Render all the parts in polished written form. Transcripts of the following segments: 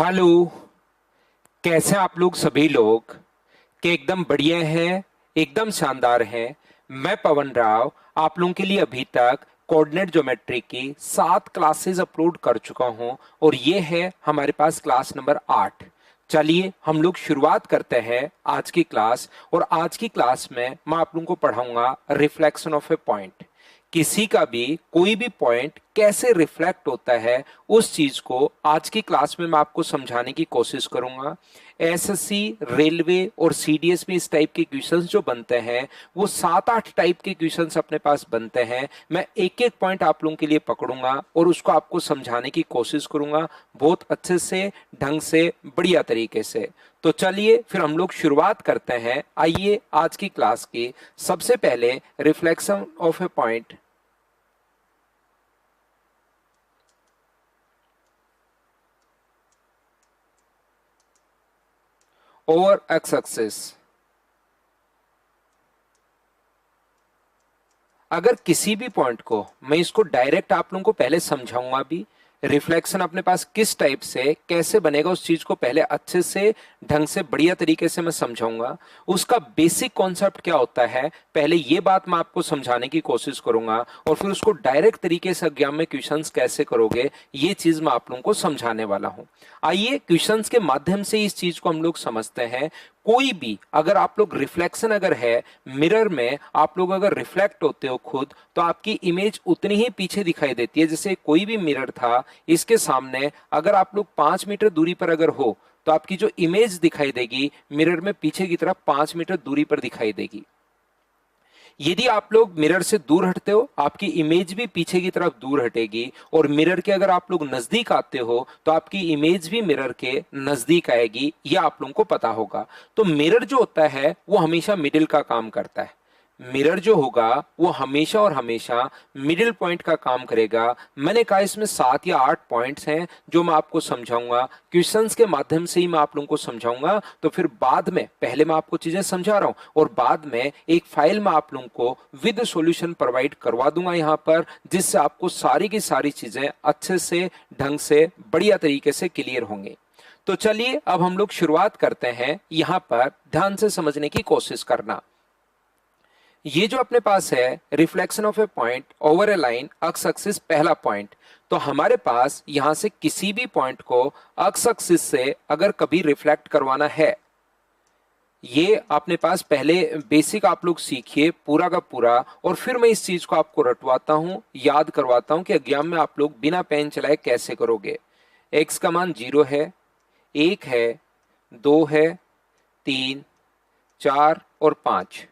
Hello. कैसे आप लोग सभी लोग के एकदम बढ़िया हैं, एकदम शानदार हैं। मैं पवन राव आप लोगों के लिए अभी तक कोऑर्डिनेट ज्योमेट्री की 7 क्लासेस अपलोड कर चुका हूं और ये है हमारे पास क्लास नंबर 8। चलिए हम लोग शुरुआत करते हैं आज की क्लास। और आज की क्लास में मैं आप लोगों को पढ़ाऊंगा रिफ्लेक्शन ऑफ ए पॉइंट। किसी का भी कोई भी पॉइंट कैसे रिफ्लेक्ट होता है उस चीज को आज की क्लास में मैं आपको समझाने की कोशिश करूंगा। एसएससी, रेलवे और सीडीएस में इस टाइप के क्वेश्चंस जो बनते हैं वो 7-8 टाइप के क्वेश्चंस अपने पास बनते हैं। मैं एक एक पॉइंट आप लोगों के लिए पकड़ूंगा और उसको आपको समझाने की कोशिश करूंगा बहुत अच्छे से, ढंग से, बढ़िया तरीके से। तो चलिए फिर हम लोग शुरुआत करते हैं। आइए आज की क्लास की सबसे पहले reflection of a point over x axis. अगर किसी भी पॉइंट को मैं इसको डायरेक्ट आप लोगों को पहले समझाऊंगा भी, रिफ्लेक्शन अपने पास किस टाइप से कैसे बनेगा उस चीज को पहले अच्छे से, ढंग से, बढ़िया तरीके से मैं समझाऊंगा। उसका बेसिक कॉन्सेप्ट क्या होता है पहले ये बात मैं आपको समझाने की कोशिश करूंगा और फिर उसको डायरेक्ट तरीके से एग्जाम में क्वेश्चंस कैसे करोगे ये चीज मैं आप लोगों को समझाने वाला हूं। आइए क्वेश्चंस के माध्यम से इस चीज को हम लोग समझते हैं। कोई भी अगर आप लोग रिफ्लेक्शन अगर है मिरर में, आप लोग अगर रिफ्लेक्ट होते हो खुद, तो आपकी इमेज उतनी ही पीछे दिखाई देती है। जैसे कोई भी मिरर था, इसके सामने अगर आप लोग 5 मीटर दूरी पर अगर हो तो आपकी जो इमेज दिखाई देगी मिरर में पीछे की तरफ 5 मीटर दूरी पर दिखाई देगी। यदि आप लोग मिरर से दूर हटते हो आपकी इमेज भी पीछे की तरफ दूर हटेगी, और मिरर के अगर आप लोग नजदीक आते हो तो आपकी इमेज भी मिरर के नजदीक आएगी। यह आप लोगों को पता होगा। तो मिरर जो होता है वो हमेशा मिडिल का काम करता है। मिरर जो होगा वो हमेशा और हमेशा मिडिल पॉइंट का काम करेगा। मैंने कहा इसमें 7 या 8 पॉइंट्स हैं जो मैं आपको समझाऊंगा, क्वेश्चंस के माध्यम से ही मैं आप लोगों को समझाऊंगा। तो फिर बाद में, पहले मैं आपको चीजें समझा रहा हूं और बाद में एक फाइल में आप लोगों को विद सॉल्यूशन प्रोवाइड करवा दूंगा यहां पर, जिससे आपको सारी की सारी चीजें अच्छे से, ढंग से, बढ़िया तरीके से क्लियर होंगे। तो चलिए अब हम लोग शुरुआत करते हैं। यहां पर ध्यान से समझने की कोशिश करना। ये जो अपने पास है reflection of a point over a line x axis, पहला पॉइंट। तो हमारे पास यहां से किसी भी पॉइंट को अक्स एक्सिस से अगर कभी रिफ्लेक्ट करवाना है, ये अपने पास पहले बेसिक आप लोग सीखिए पूरा का पूरा, और फिर मैं इस चीज को आपको रटवाता हूं, याद करवाता हूं कि एग्जाम में आप लोग बिना पेन चलाए कैसे करोगे। एक्स का मान 0 है, 1 है, 2 है, 3, 4 और 5।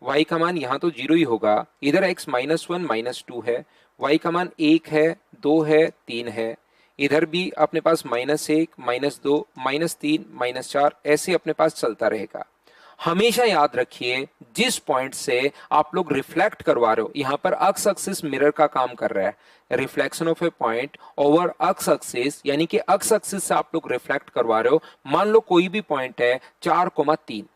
y का मान यहां तो 0 ही होगा, इधर x -1 -2 है, y का मान 1 है, 2 है, 3 है, इधर भी अपने पास -1 -2 -3 -4 ऐसे अपने पास चलता रहेगा। हमेशा याद रखिए जिस पॉइंट से आप लोग रिफ्लेक्ट करवा रहे हो, यहां पर अक्स एक्सिस मिरर का काम कर रहा है। Reflection of a point over x axis, यानी कि अक्स एक्सिस से आप लोग रिफ्लेक्ट करवा रहे हो। मान लो कोई भी पॉइंट है 4,3,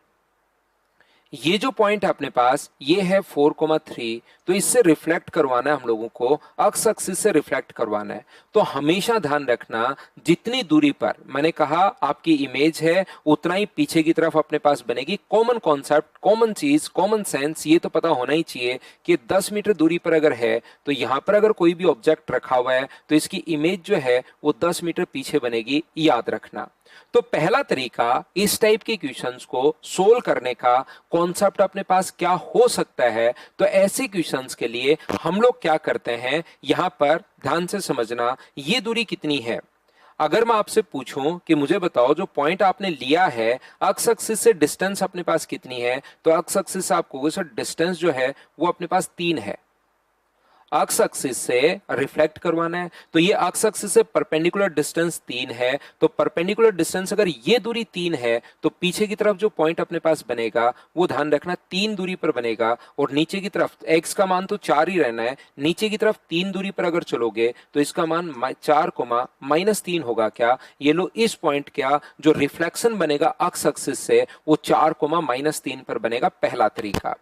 ये जो पॉइंट है अपने पास ये है 4,3, तो इससे रिफ्लेक्ट करवाना है हम लोगों को, अक्स एक्सिस से रिफ्लेक्ट करवाना है। तो हमेशा ध्यान रखना जितनी दूरी पर मैंने कहा आपकी इमेज है उतना ही पीछे की तरफ अपने पास बनेगी। कॉमन कॉन्सेप्ट, कॉमन चीज, कॉमन सेंस ये तो पता होना ही चाहिए कि 10 मीटर दूरी पर अगर है तो यहां पर अगर कोई भी ऑब्जेक्ट रखा हुआ है तो इसकी इमेज जो है वो 10 मीटर पीछे बनेगी, याद रखना। तो पहला तरीका इस टाइप के क्वेश्चंस को सोल्व करने का कॉन्सेप्ट अपने पास क्या हो सकता है, तो ऐसे क्वेश्चंस के लिए हम लोग क्या करते हैं, यहां पर ध्यान से समझना। ये दूरी कितनी है? अगर मैं आपसे पूछूं कि मुझे बताओ जो पॉइंट आपने लिया है अक्स एक्सिस से डिस्टेंस अपने पास कितनी है, तो अक्स एक्सिस से आपको सर डिस्टेंस जो है वो अपने पास 3 है। अक्स एक्सिस से रिफ्लेक्ट करवाना है तो ये अक्स एक्सिस से परपेंडिकुलर डिस्टेंस 3 है। तो परपेंडिकुलर डिस्टेंस अगर ये दूरी 3 है तो पीछे की तरफ जो पॉइंट अपने पास बनेगा वो ध्यान रखना 3 दूरी पर बनेगा, और नीचे की तरफ एक्स का मान तो 4 ही रहना है, नीचे की तरफ 3 दूरी पर अगर चलोगे तो इसका मान 4,-3 होगा। क्या ये लो, इस पॉइंट क्या जो रिफ्लेक्शन बनेगा अक्स एक्सिस से वो 4,-3 पर बनेगा, पहला तरीका।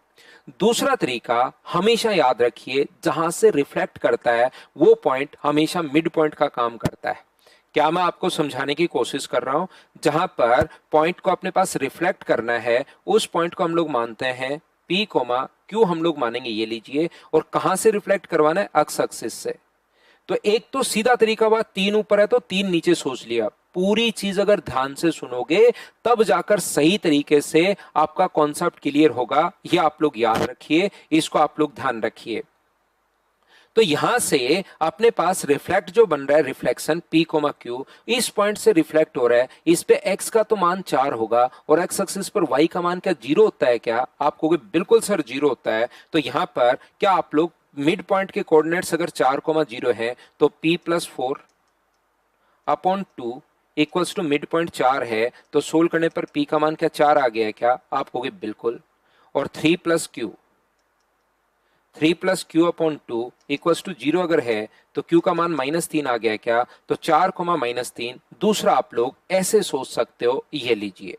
दूसरा तरीका हमेशा याद रखिए, जहां से रिफ्लेक्ट करता है वो पॉइंट हमेशा मिड पॉइंट का काम करता है। क्या मैं आपको समझाने की कोशिश कर रहा हूं? जहां पर पॉइंट को अपने पास रिफ्लेक्ट करना है, उस पॉइंट को हम लोग मानते हैं P कोमा Q, हम लोग मानेंगे ये लीजिए, और कहां से रिफ्लेक्ट करवाना है? एक्स एक्सिस से। तो एक तो सीधा तरीका हुआ, 3 ऊपर है तो 3 नीचे सोच लिया। पूरी चीज अगर ध्यान से सुनोगे तब जाकर सही तरीके से आपका कॉन्सेप्ट क्लियर होगा, ये आप लोग याद रखिए, इसको आप लोग ध्यान रखिए। तो यहां से अपने पास रिफ्लेक्ट जो बन रहा है, रिफ्लेक्शन P कोमा Q, इस पॉइंट से रिफ्लेक्ट हो रहा है, इस पे x का तो मान 4 होगा, और x एक्सिस पर y का मान क्या 0 होता है क्या? आप कहोगे बिल्कुल सर 0 होता है। तो यहां पर क्या आप लोग मिड पॉइंट के कोऑर्डिनेट्स अगर 4,0 है तो P plus 4 upon 2 equals to mid point 4 है, तो सोल्व करने पर P का मान क्या 4 आ गया है क्या? आप कहोगे बिल्कुल। और 3 plus Q, 3 plus Q upon 2 equals to 0 अगर है तो Q का मान -3 आ गया क्या? तो 4 कोमा -3। दूसरा आप लोग ऐसे सोच सकते हो, ये लीजिए।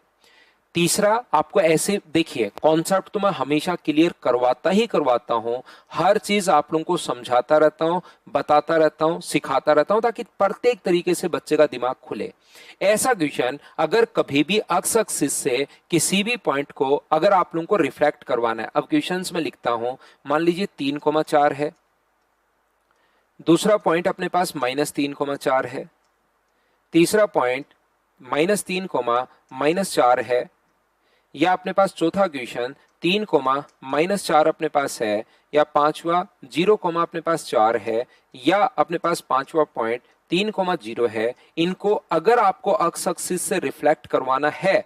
तीसरा आपको ऐसे देखिए, कॉन्सेप्ट तो मैं हमेशा क्लियर करवाता ही करवाता हूं, हर चीज आप लोगों को समझाता रहता हूं, बताता रहता हूं, सिखाता रहता हूं, ताकि प्रत्येक तरीके से बच्चे का दिमाग खुले। ऐसा क्वेश्चन अगर कभी भी एक्स एक्सिस से किसी भी पॉइंट को अगर आप लोगों को रिफ्लेक्ट करवाना है, अब क्वेश्चंस में लिखता हूं, मान लीजिए 3,4 है, दूसरा पॉइंट अपने पास -3,4 है, तीसरा पॉइंट -3, -4 है, या अपने पास चौथा क्वेश्चन 3, -4 अपने पास है, या पांचवा 0, अपने पास 4 है, या अपने पास पांचवा पॉइंट 3,0 है। इनको अगर आपको एक्स एक्सिस से रिफ्लेक्ट करवाना है,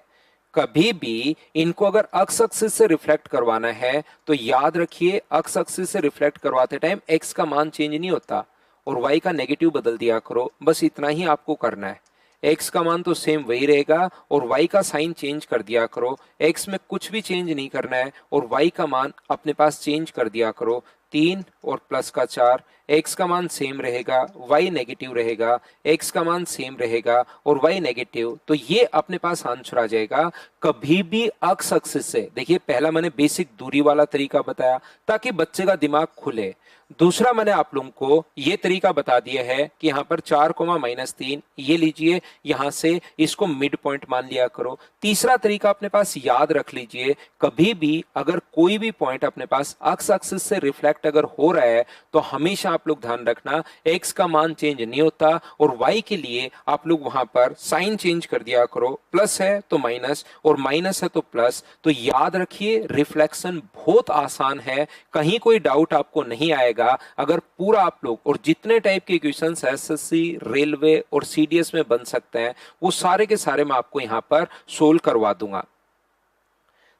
कभी भी इनको अगर एक्स एक्सिस से रिफ्लेक्ट करवाना है, तो याद रखिए एक्स एक्सिस से रिफ्लेक्ट करवाते टाइम एक्स का मान चेंज नहीं होता, और वाई का नेगेटिव बदल दिया करो, बस इतना ही आपको करना है। x का मान तो सेम वही रहेगा, और y का साइन चेंज कर दिया करो। x में कुछ भी चेंज नहीं करना है, और y का मान अपने पास चेंज कर दिया करो। 3 और प्लस का 4, x का मान सेम रहेगा, y नेगेटिव रहेगा, x का मान सेम रहेगा और y नेगेटिव, तो ये अपने पास आंसर आ जाएगा। कभी भी एक्स एक्सिस से, देखिए पहला मैंने बेसिक दूरी वाला तरीका बताया ताकि बच्चे का दिमाग खुले। दूसरा मैंने आप लोगों को ये तरीका बता दिया है कि यहां पर 4,-3, ये लीजिए, यहां से इसको मिड पॉइंट मान लिया करो। तीसरा तरीका अपने पास याद रख लीजिए, कभी भी अगर कोई भी पॉइंट अपने पास एक्स एक्सिस से रिफ्लेक्ट अगर हो रहा है तो हमेशा आप लोग ध्यान रखना एक्स का मान चेंज नहीं होता, और वाई के लिए आप लोग वहां पर साइन चेंज कर दिया करो, प्लस है तो माइनस और माइनस है तो प्लस। तो याद रखिए रिफ्लेक्शन बहुत आसान है, कहीं कोई डाउट आपको नहीं आएगा अगर पूरा आप लोग, और जितने टाइप के क्वेश्चंस एसएससी, रेलवे और सीडीएस में बन सकते हैं वो सारे के सारे मैं आपको यहां पर सोल्व करवा दूंगा।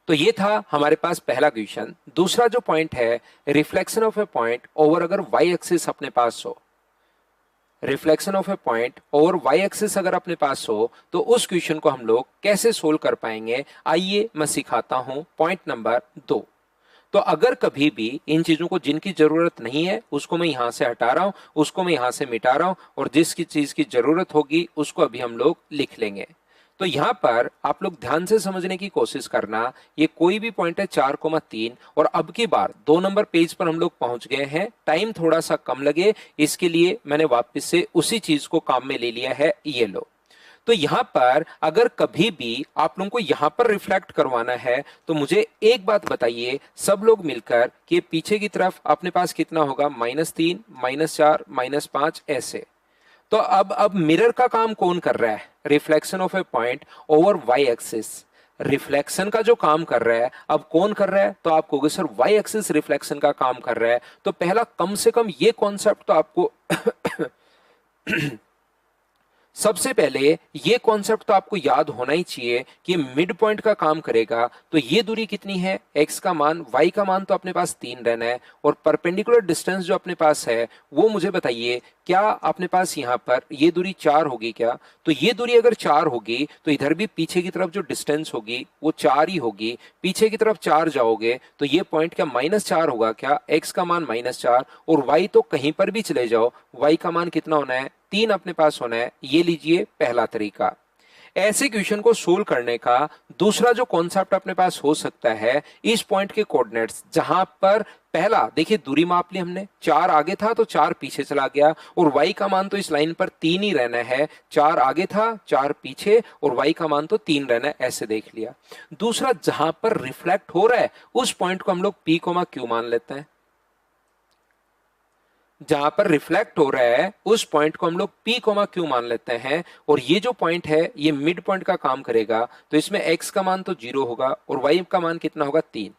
तो ये था हमारे पास पहला क्वेश्चन। दूसरा जो पॉइंट है, reflection of a point over अगर वाई एक्सिस अपने पास हो, रिफ्लेक्शन ऑफ ए पॉइंट और वाई एक्सिस अगर अपने पास हो तो उस क्वेश्चन को हम लोग कैसे सोल्व कर पाएंगे, आइए मैं सिखाता हूं। पॉइंट नंबर 2, तो अगर कभी भी इन चीजों को जिनकी जरूरत नहीं है उसको मैं यहां से हटा रहा हूं, उसको मैं यहां से मिटा रहा हूं, और जिसकी चीज की जरूरत होगी उसको अभी हम लोग लिख लेंगे। तो यहां पर आप लोग ध्यान से समझने की कोशिश करना, ये कोई भी पॉइंट है 4,3, और अब की बार 2 नंबर पेज पर हम लोग पहुंच गए हैं, टाइम थोड़ा सा कम लगे इसके लिए मैंने वापस से उसी चीज को काम में ले लिया है, ये लो। तो यहां पर अगर कभी भी आप लोगों को यहां पर रिफ्लेक्ट करवाना है तो मुझे एक बात बताइए सब लोग मिलकर कि पीछे की तरफ अपने पास कितना होगा, -3, -4, -5 ऐसे। तो अब मिरर का काम कौन कर रहा है, reflection of a point over y axis. Reflection का जो काम कर रहा है अब कौन कर रहा है, तो आप कहोगे सर वाई एक्सिस रिफ्लेक्शन का काम कर रहा है। तो पहला कम से कम ये कॉन्सेप्ट तो आपको सबसे पहले ये कॉन्सेप्ट तो आपको याद होना ही चाहिए कि मिड पॉइंट का काम करेगा। तो ये दूरी कितनी है, x का मान, y का मान तो अपने पास 3 रहना है, और परपेंडिकुलर डिस्टेंस जो अपने पास है वो मुझे बताइए क्या अपने पास यहाँ पर ये दूरी 4 होगी क्या। तो ये दूरी अगर 4 होगी तो इधर भी पीछे की तरफ जो डिस्टेंस होगी वो 4 ही होगी। पीछे की तरफ 4 जाओगे तो ये पॉइंट क्या -4 होगा क्या, x का मान -4, और y तो कहीं पर भी चले जाओ y का मान कितना होना है, 3 अपने पास होना है। ये लीजिए पहला तरीका। ऐसे क्वेश्चन को सोल्व करने का दूसरा जो कॉन्सेप्ट अपने पास हो सकता है, इस पॉइंट के कोऑर्डिनेट्स, जहां पर पहला देखिए दूरी माप ली हमने, 4 आगे था तो 4 पीछे चला गया, और y का मान तो इस लाइन पर 3 ही रहना है, 4 आगे था 4 पीछे, और y का मान तो 3 रहना है, ऐसे देख लिया। दूसरा, जहां पर रिफ्लेक्ट हो रहा है उस पॉइंट को हम लोग p, q मान लेते हैं। जहां पर रिफ्लेक्ट हो रहा है उस पॉइंट को हम लोग P, Q मान लेते हैं, और ये जो पॉइंट है ये मिड पॉइंट का काम करेगा, तो इसमें x का मान तो 0 होगा और y का मान कितना होगा, 3।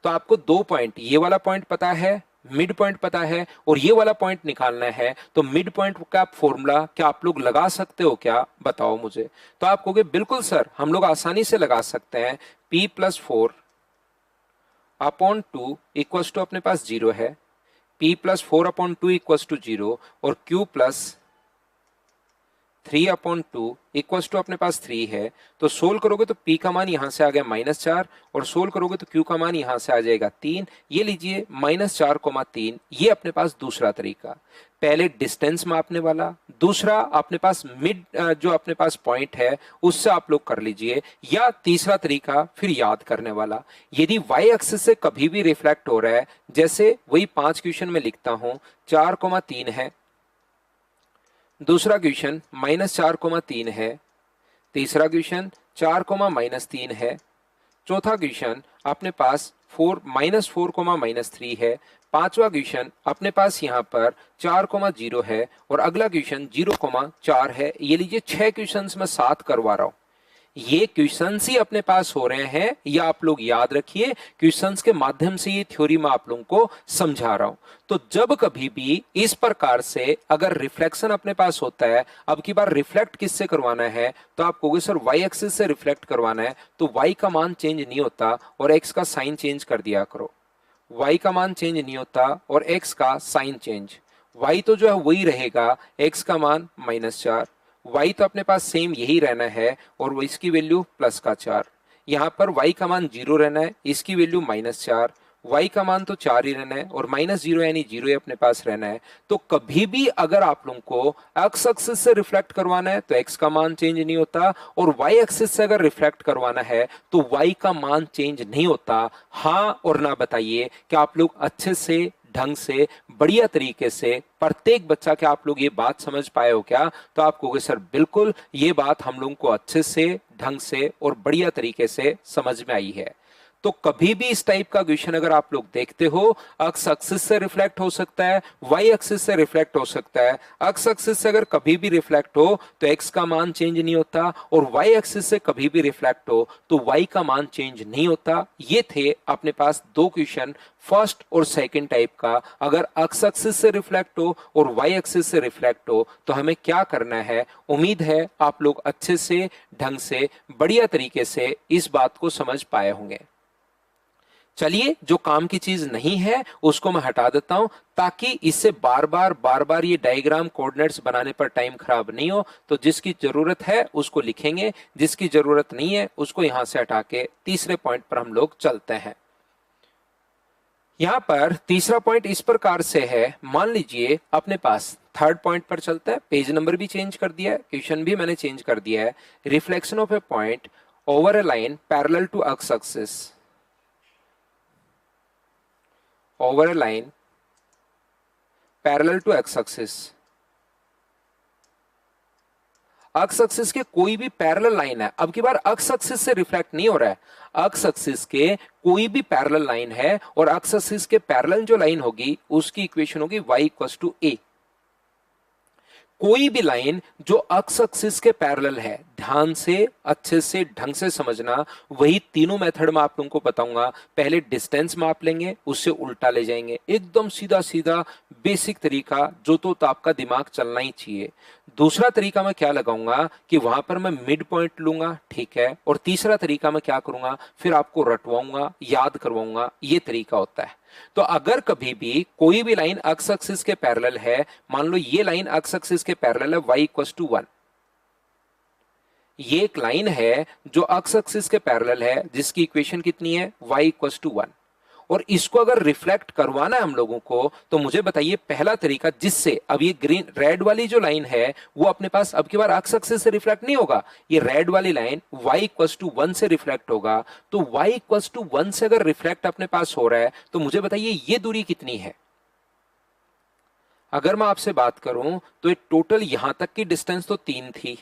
तो आपको दो पॉइंट, ये वाला पॉइंट पता है, मिड पॉइंट पता है, और ये वाला पॉइंट निकालना है, तो मिड पॉइंट का फॉर्मूला क्या आप लोग लगा सकते हो क्या, बताओ मुझे। तो आप कहोगे बिल्कुल सर, हम लोग आसानी से लगा सकते हैं। P+4 अपॉन 2 इक्वल टू अपने पास 0 है, P+4 अपॉन 2 इक्वल टू 0, और Q+3 अपॉन 2 इक्वल टू अपने पास 3 है। तो सोल्व करोगे तो P का मान यहां से आ गया -4, और सोल्व करोगे तो Q का मान यहां से आ जाएगा 3। ये लीजिए -4,3, ये अपने पास दूसरा तरीका। पहले डिस्टेंस मापने वाला, दूसरा अपने पास मिड जो अपने पास पॉइंट है उससे आप लोग कर लीजिए, या तीसरा तरीका फिर याद करने वाला। यदि y एक्सिस से कभी भी रिफ्लेक्ट हो रहा है, जैसे वही 5 क्वेश्चन में लिखता हूं, 4,3 है, दूसरा क्वेश्चन -4,3 है, तीसरा क्वेश्चन 4,-3 है, चौथा क्वेश्चन अपने पास -4,-3 है, पांचवा क्वेश्चन अपने पास यहाँ पर 4,0 है, और अगला क्वेश्चन 0,4 है। ये लीजिए 6 क्वेश्चंस मैं साथ करवा रहा हूं। ये क्वेश्चंस ही अपने पास हो रहे हैं, या आप लोग याद रखिए, क्वेश्चंस के माध्यम से ये थ्योरी मैं आप लोगों को समझा रहा हूं। तो जब कभी भी इस प्रकार से अगर रिफ्लेक्शन अपने पास होता है, अब की बार रिफ्लेक्ट किससे करवाना है, तो आप कहोगे सर y एक्सिस से रिफ्लेक्ट करवाना है, तो y का मान चेंज नहीं होता और x का साइन चेंज कर दिया करो। y का मान चेंज नहीं होता और x का साइन चेंज, y तो जो है वही रहेगा, x का मान -4, y तो अपने पास सेम यही रहना है, और वो इसकी वैल्यू +4। यहाँ पर y का मान 0 रहना है, इसकी वैल्यू -4, y का मान तो 4 ही रहना है, और -0 यानी 0 ही अपने पास रहना है। तो कभी भी अगर आप लोगों को x एक्सिस से रिफ्लेक्ट करवाना है तो x का मान चेंज नहीं होता, और y एक्सिस से अगर रिफ्लेक्ट करवाना है तो y का मान चेंज नहीं होता। हाँ और ना बताइए कि आप लोग अच्छे से, ढंग से, बढ़िया तरीके से, प्रत्येक बच्चा क्या आप लोग ये बात समझ पाए हो क्या? तो आप कहोगे सर बिल्कुल, ये बात हम लोगों को अच्छे से, ढंग से और बढ़िया तरीके से समझ में आई है। तो कभी भी इस टाइप का क्वेश्चन अगर आप लोग देखते हो, x एक्सिस से रिफ्लेक्ट हो सकता है, y एक्सिस से रिफ्लेक्ट हो सकता है। x एक्सिस से अगर कभी भी रिफ्लेक्ट हो तो x का मान चेंज नहीं होता, और y एक्सिस से कभी भी रिफ्लेक्ट हो तो y का मान चेंज नहीं होता। ये थे अपने पास दो क्वेश्चन, फर्स्ट और सेकंड टाइप का। अगर x एक्सिस से रिफ्लेक्ट हो और y एक्सिस से रिफ्लेक्ट हो तो हमें क्या करना है। उम्मीद है आप लोग अच्छे से, ढंग से, बढ़िया तरीके से इस बात को समझ पाए होंगे। चलिए, जो काम की चीज नहीं है उसको मैं हटा देता हूं, ताकि इससे बार बार ये डायग्राम कोऑर्डिनेट्स बनाने पर टाइम खराब नहीं हो। तो जिसकी जरूरत है उसको लिखेंगे, जिसकी जरूरत नहीं है उसको यहां से हटा के तीसरे पॉइंट पर हम लोग चलते हैं। यहां पर तीसरा पॉइंट इस प्रकार से है, मान लीजिए अपने पास थर्ड पॉइंट पर चलता है। पेज नंबर भी चेंज कर दिया है, क्वेश्चन भी मैंने चेंज कर दिया है। Reflection of a point over a line parallel to x axis, over a line parallel to x axis। x axis के कोई भी पैरेलल लाइन है, अब की बार x एक्सिस से रिफ्लेक्ट नहीं हो रहा है, x एक्सिस के कोई भी पैरेलल लाइन है, और x एक्सिस के पैरेलल जो लाइन होगी उसकी इक्वेशन होगी y इक्वल्स टू a। कोई भी लाइन जो x एक्सिस के पैरेलल है, ध्यान से, अच्छे से, ढंग से समझना। वही तीनों मेथड में आप लोगों को बताऊंगा। पहले डिस्टेंस माप लेंगे, उससे उल्टा ले जाएंगे, एकदम सीधा सीधा बेसिक तरीका, जो तो आपका दिमाग चलना ही चाहिए। दूसरा तरीका मैं क्या लगाऊंगा कि वहां पर मैं मिड पॉइंट लूंगा, ठीक है, और तीसरा तरीका मैं क्या करूंगा, फिर आपको रटवाऊंगा, याद करवाऊंगा। ये तरीका होता है। तो अगर कभी भी कोई भी लाइन एक्स एक्सिस के पैरेलल है, मान लो ये लाइन एक्स एक्सिस के पैरेलल है y इक्वल्स टू 1, ये एक लाइन है जो एक्स एक्सिस के पैरेलल है, जिसकी इक्वेशन कितनी है y इक्वल्स टू 1, और इसको अगर रिफ्लेक्ट करवाना है हम लोगों को, तो मुझे बताइए पहला तरीका जिससे अब ये ग्रीन रेड वाली जो लाइन है वो अपने पास अब की बार एक्स एक्सिस से रिफ्लेक्ट नहीं होगा, ये रेड वाली लाइन y इक्वल्स टू 1 से रिफ्लेक्ट होगा। तो y इक्वल्स टू 1 से अगर रिफ्लेक्ट अपने पास हो रहा है तो मुझे बताइए ये दूरी कितनी है। अगर मैं आपसे बात करूं तो ये टोटल यहां तक की डिस्टेंस तो 3 थी,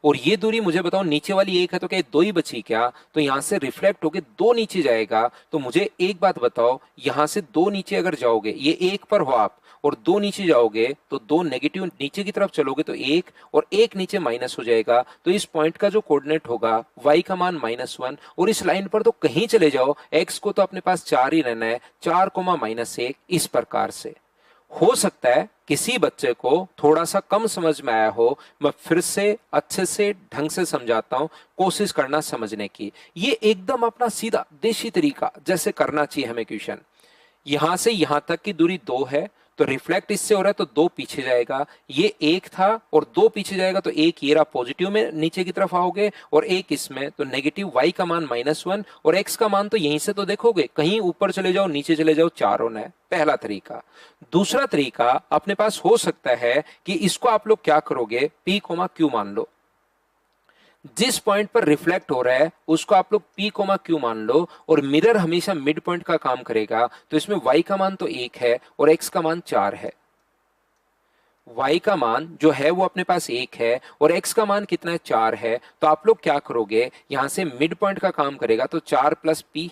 और ये दूरी मुझे बताओ नीचे वाली 1 है, तो क्या 2 ही बची क्या? तो यहां से रिफ्लेक्ट होके 2 नीचे जाएगा। तो मुझे एक बात बताओ, यहां से 2 नीचे अगर जाओगे, ये 1 पर हो आप और 2 नीचे जाओगे तो 2 नेगेटिव नीचे की तरफ चलोगे तो 1 और 1 नीचे माइनस हो जाएगा। तो इस पॉइंट का जो कोऑर्डिनेट होगा y का मान -1, और इस लाइन पर तो कहीं चले जाओ, x को तो अपने पास 4 ही रहना है, 4 -1 इस प्रकार से। हो सकता है किसी बच्चे को थोड़ा सा कम समझ में आया हो, मैं फिर से अच्छे से ढंग से समझाता हूं, कोशिश करना समझने की। ये एकदम अपना सीधा देशी तरीका जैसे करना चाहिए हमें क्वेश्चन। यहां से यहां तक की दूरी 2 है, तो रिफ्लेक्ट इससे हो रहा है तो 2 पीछे जाएगा, ये 1 था और 2 पीछे जाएगा तो 1 ये रहा पॉजिटिव में नीचे की तरफ आओगे और 1 इसमें, तो नेगेटिव y का मान -1 और x का मान तो यहीं से तो देखोगे, कहीं ऊपर चले जाओ नीचे चले जाओ 4 होना है, पहला तरीका। दूसरा तरीका अपने पास हो सकता है कि इसको आप लोग क्या करोगे, p, q मान लो। जिस पॉइंट पर रिफ्लेक्ट हो रहा है उसको आप लोग P, Q मान लो, और मिरर हमेशा मिड पॉइंट का काम करेगा। तो इसमें y का मान तो 1 है और x का मान 4 है। y का मान जो है वो अपने पास 1 है और x का मान कितना है, 4 है। तो आप लोग क्या करोगे, यहां से मिड पॉइंट का काम करेगा, तो 4 + P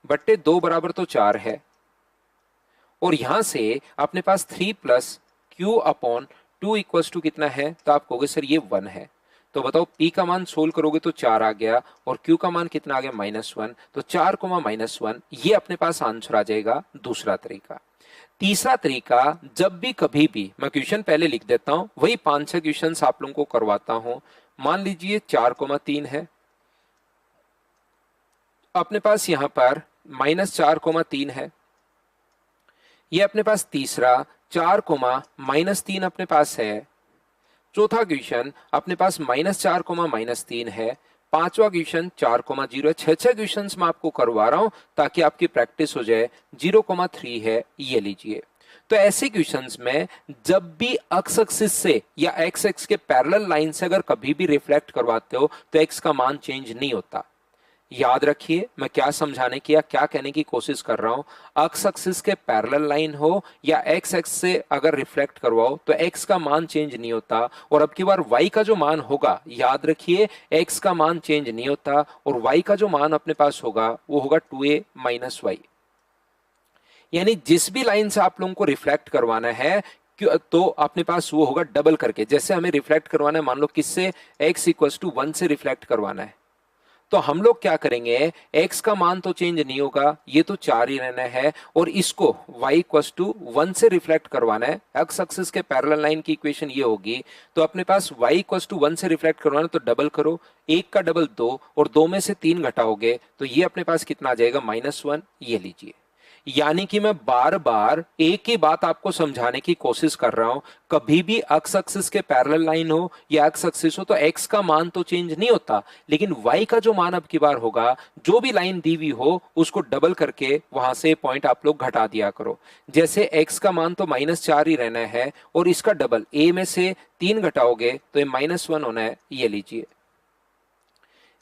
बट्टे 2 बराबर तो 4 है, और यहां से अपने पास 3 + Q/2 इक्वल्स टू कितना है, तो आप कहोगे सर ये 1 है। तो बताओ P का मान सोल्व करोगे तो 4 आ गया और Q का मान कितना आ गया, -1। तो 4, -1 ये अपने पास आंसर आ जाएगा, दूसरा तरीका। तीसरा तरीका, जब भी कभी भी, मैं क्वेश्चन पहले लिख देता हूं, वही 5-6 क्वेश्चन आप लोगों को करवाता हूं। मान लीजिए 4,3 है, अपने पास यहां पर -4,3 है, ये अपने पास तीसरा 4, -3 अपने पास है। चौथा क्वेश्चन अपने पास -4, -3 है। पांचवा क्वेश्चन 4,0 है। 6 क्वेश्चन मैं आपको करवा रहा हूं ताकि आपकी प्रैक्टिस हो जाए। 0,3 है, ये लीजिए। तो ऐसे क्वेश्चंस में जब भी एक्स एक्सिस से या एक्स एक्स के पैरेलल लाइन से अगर कभी भी रिफ्लेक्ट करवाते हो तो एक्स का मान चेंज नहीं होता। याद रखिए मैं क्या समझाने की या क्या कहने की कोशिश कर रहा हूं। एक्स एक्सिस के पैरेलल लाइन हो या एक्स एक्स से अगर रिफ्लेक्ट करवाओ तो एक्स का मान चेंज नहीं होता, और अब की बार वाई का जो मान होगा, याद रखिए एक्स का मान चेंज नहीं होता और वाई का जो मान अपने पास होगा वो होगा 2a - y। यानी जिस भी लाइन से आप लोगों को रिफ्लेक्ट करवाना है तो अपने पास वो होगा डबल करके। जैसे हमें रिफ्लेक्ट करवाना है, मान लो किससे, x = 1 से रिफ्लेक्ट करवाना है, तो हम लोग क्या करेंगे, x का मान तो चेंज नहीं होगा, ये तो 4 ही रहना है, और इसको y = 1 से रिफ्लेक्ट करवाना है। एक्स एक्सिस के पैरेलल लाइन की इक्वेशन ये होगी। तो अपने पास y = 1 से रिफ्लेक्ट करवाना तो डबल करो, 1 का डबल 2 और 2 में से 3 घटाओगे तो ये अपने पास कितना आ जाएगा, -1। ये लीजिए। यानी कि मैं बार बार एक ही बात आपको समझाने की कोशिश कर रहा हूं, कभी भी एक्स एक्सिस के पैरेलल लाइन हो या एक्स एक्सिस हो तो एक्स का मान तो चेंज नहीं होता, लेकिन वाई का जो मान अब की बार होगा, जो भी लाइन दी हुई हो उसको डबल करके वहां से पॉइंट आप लोग घटा दिया करो। जैसे एक्स का मान तो -4 ही रहना है और इसका डबल ए में से 3 घटाओगे तो ये -1 होना है। ये लीजिए,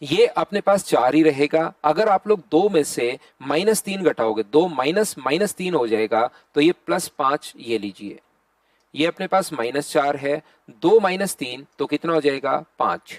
ये अपने पास 4 ही रहेगा। अगर आप लोग 2 में से -3 घटाओगे, 2 -3 हो जाएगा तो ये +5। ये लीजिए, ये अपने पास -4 है, 2 -3 तो कितना हो जाएगा, 5।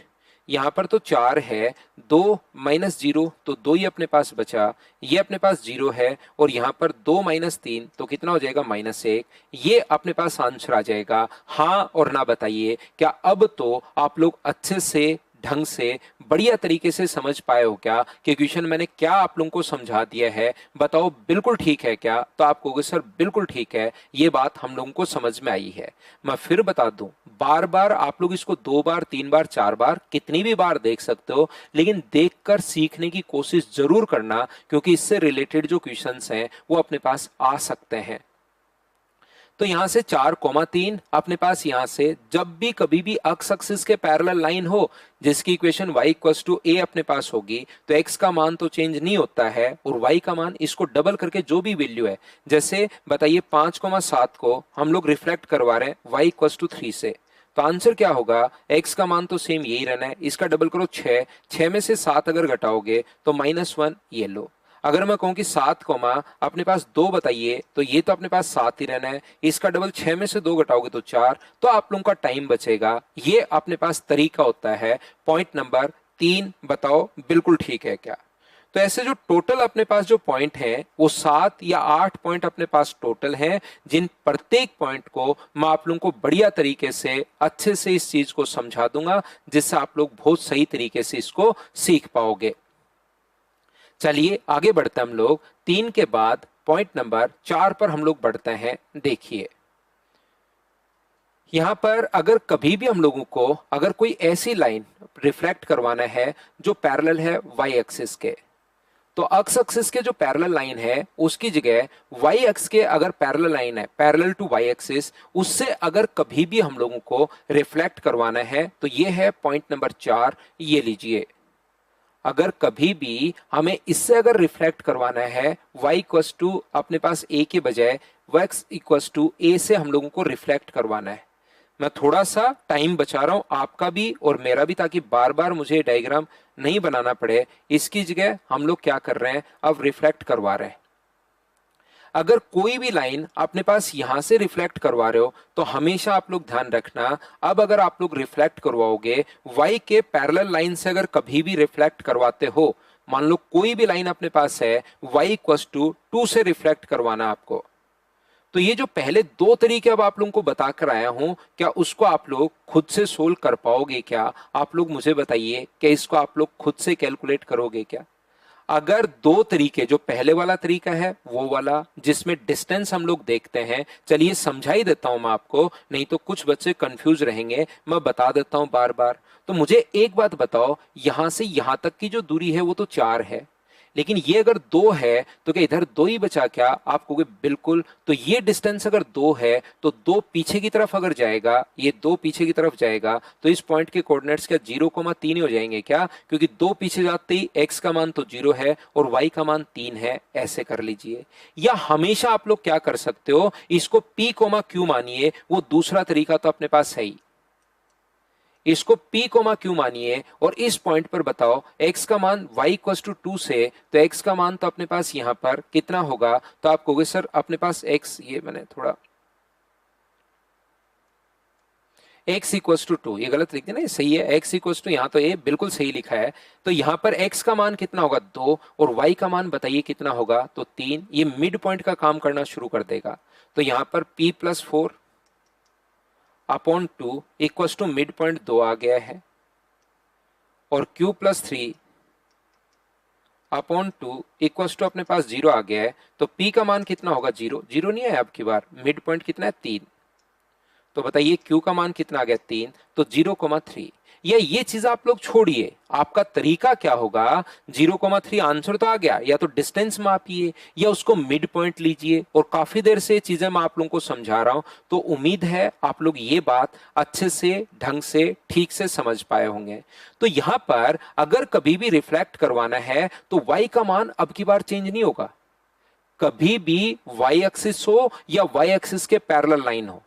यहां पर तो 4 है, 2 -0 तो 2 ही अपने पास बचा, ये अपने पास 0 है, और यहां पर 2 -3 तो कितना हो जाएगा, -1। ये अपने पास आंसर आ जाएगा। हाँ और ना बताइए, क्या अब तो आप लोग अच्छे से ढंग से बढ़िया तरीके से समझ पाए हो क्या कि क्वेश्चन मैंने क्या आप लोगों को समझा दिया है? बताओ बिल्कुल ठीक है क्या? तो आप कहोगे सर बिल्कुल ठीक है, ये बात हम लोगों को समझ में आई है। मैं फिर बता दूं, बार बार आप लोग इसको 2 बार 3 बार 4 बार कितनी भी बार देख सकते हो, लेकिन देखकर सीखने की कोशिश जरूर करना, क्योंकि इससे रिलेटेड जो क्वेश्चंस हैं वो अपने पास आ सकते हैं। तो यहां से 4,3 अपने पास यहां से जब भी कभी भी एक्स एक्सिस के पैरेलल लाइन हो जिसकी equation y equal to a अपने पास होगी तो x का मान तो चेंज नहीं होता है और y का मान इसको डबल करके जो भी वैल्यू है, जैसे बताइए 5,7 को हम लोग रिफ्लेक्ट करवा रहे हैं y इक्वल टू 3 से, तो आंसर क्या होगा, x का मान तो सेम यही रहना है, इसका डबल करो 6 में से 7 अगर घटाओगे तो -1 ये लो। अगर मैं कहूं कि 7 कोमा अपने पास 2 बताइए तो ये तो अपने पास 7 ही रहना है, इसका डबल 6 में से 2 घटाओगे तो 4, तो आप लोगों का टाइम बचेगा। ये अपने पास तरीका होता है। पॉइंट नंबर 3 बताओ बिल्कुल ठीक है क्या? तो ऐसे जो टोटल अपने पास जो पॉइंट है वो 7 या 8 पॉइंट अपने पास टोटल हैं, जिन प्रत्येक पॉइंट को मैं आप लोगों को बढ़िया तरीके से अच्छे से इस चीज को समझा दूंगा जिससे आप लोग बहुत सही तरीके से इसको सीख पाओगे। चलिए आगे बढ़ते हम लोग 3 के बाद पॉइंट नंबर 4 पर हम लोग बढ़ते हैं। देखिए यहां पर अगर कभी भी हम लोगों को अगर कोई ऐसी लाइन रिफ्लेक्ट करवाना है जो पैरेलल है y एक्सिस के, तो x एक्सिस के जो पैरेलल लाइन है उसकी जगह y एक्स के अगर पैरेलल लाइन है पैरेलल टू y एक्सिस, उससे अगर कभी भी हम लोगों को रिफ्लेक्ट करवाना है तो ये है पॉइंट नंबर 4, ये लीजिए। अगर कभी भी हमें इससे अगर रिफ्लेक्ट करवाना है y इक्वस टू अपने पास a के बजाय x इक्वस टू a से हम लोगों को रिफ्लेक्ट करवाना है। मैं थोड़ा सा टाइम बचा रहा हूं आपका भी और मेरा भी, ताकि बार बार मुझे डायग्राम नहीं बनाना पड़े। इसकी जगह हम लोग क्या कर रहे हैं, अब रिफ्लेक्ट करवा रहे हैं। अगर कोई भी लाइन अपने पास यहां से रिफ्लेक्ट करवा रहे हो तो हमेशा आप लोग ध्यान रखना, अब अगर आप लोग रिफ्लेक्ट करवाओगे y के पैरेलल लाइन से अगर कभी भी रिफ्लेक्ट करवाते हो, मान लो कोई भी लाइन अपने पास है y इक्वस टू 2 से रिफ्लेक्ट करवाना आपको, तो ये जो पहले 2 तरीके अब आप लोगों को बताकर आया हूं, क्या उसको आप लोग खुद से सोल्व कर पाओगे क्या? आप लोग मुझे बताइए, क्या इसको आप लोग खुद से कैलकुलेट करोगे क्या? अगर 2 तरीके, जो पहले वाला तरीका है वो वाला जिसमें डिस्टेंस हम लोग देखते हैं, चलिए समझा ही देता हूं मैं आपको, नहीं तो कुछ बच्चे कंफ्यूज रहेंगे, मैं बता देता हूं बार बार। तो मुझे एक बात बताओ, यहां से यहां तक की जो दूरी है वो तो 4 है, लेकिन ये अगर 2 है तो क्या इधर 2 ही बचा क्या? आप कहोगे बिल्कुल। तो ये डिस्टेंस अगर 2 है तो 2 पीछे की तरफ अगर जाएगा, ये 2 पीछे की तरफ जाएगा तो इस पॉइंट के कोऑर्डिनेट्स क्या 0,3 ही हो जाएंगे क्या? क्योंकि 2 पीछे जाते ही x का मान तो 0 है और y का मान 3 है, ऐसे कर लीजिए। या हमेशा आप लोग क्या कर सकते हो, इसको p, q मानिए, वो दूसरा तरीका तो अपने पास है ही। इसको p, q मानिए और इस पॉइंट पर बताओ x का मान y इक्वल टू 2 से, तो x का मान तो अपने पास यहां पर कितना होगा? तो आप कहोगे सर अपने पास x, ये मैंने थोड़ा x इक्वल टू 2, ये गलत लिख दिया ना, ये सही है। x इक्वल टू, यहां तो ये बिल्कुल सही लिखा है, तो यहां पर x का मान कितना होगा 2 और y का मान बताइए कितना होगा, तो 3। ये मिड पॉइंट का काम करना शुरू कर देगा, तो यहां पर p plus 4 upon 2 equal to mid point 2 आ गया है, और q plus 3 upon 2 equal to अपने पास 0 आ गया है। तो p का मान कितना होगा, 0 0 नहीं है आपकी बार, मिड पॉइंट कितना है 3, तो बताइए q का मान कितना आ गया 3, तो 0,3। या ये चीज आप लोग छोड़िए, आपका तरीका क्या होगा, 0,3 आंसर तो आ गया, या तो डिस्टेंस मापिए या उसको मिड पॉइंट लीजिए। और काफी देर से चीजें मैं आप लोगों को समझा रहा हूं, तो उम्मीद है आप लोग ये बात अच्छे से ढंग से ठीक से समझ पाए होंगे। तो यहां पर अगर कभी भी रिफ्लेक्ट करवाना है तो y का मान अब की बार चेंज नहीं होगा, कभी भी y एक्सिस हो या y एक्सिस के पैरेलल लाइन हो।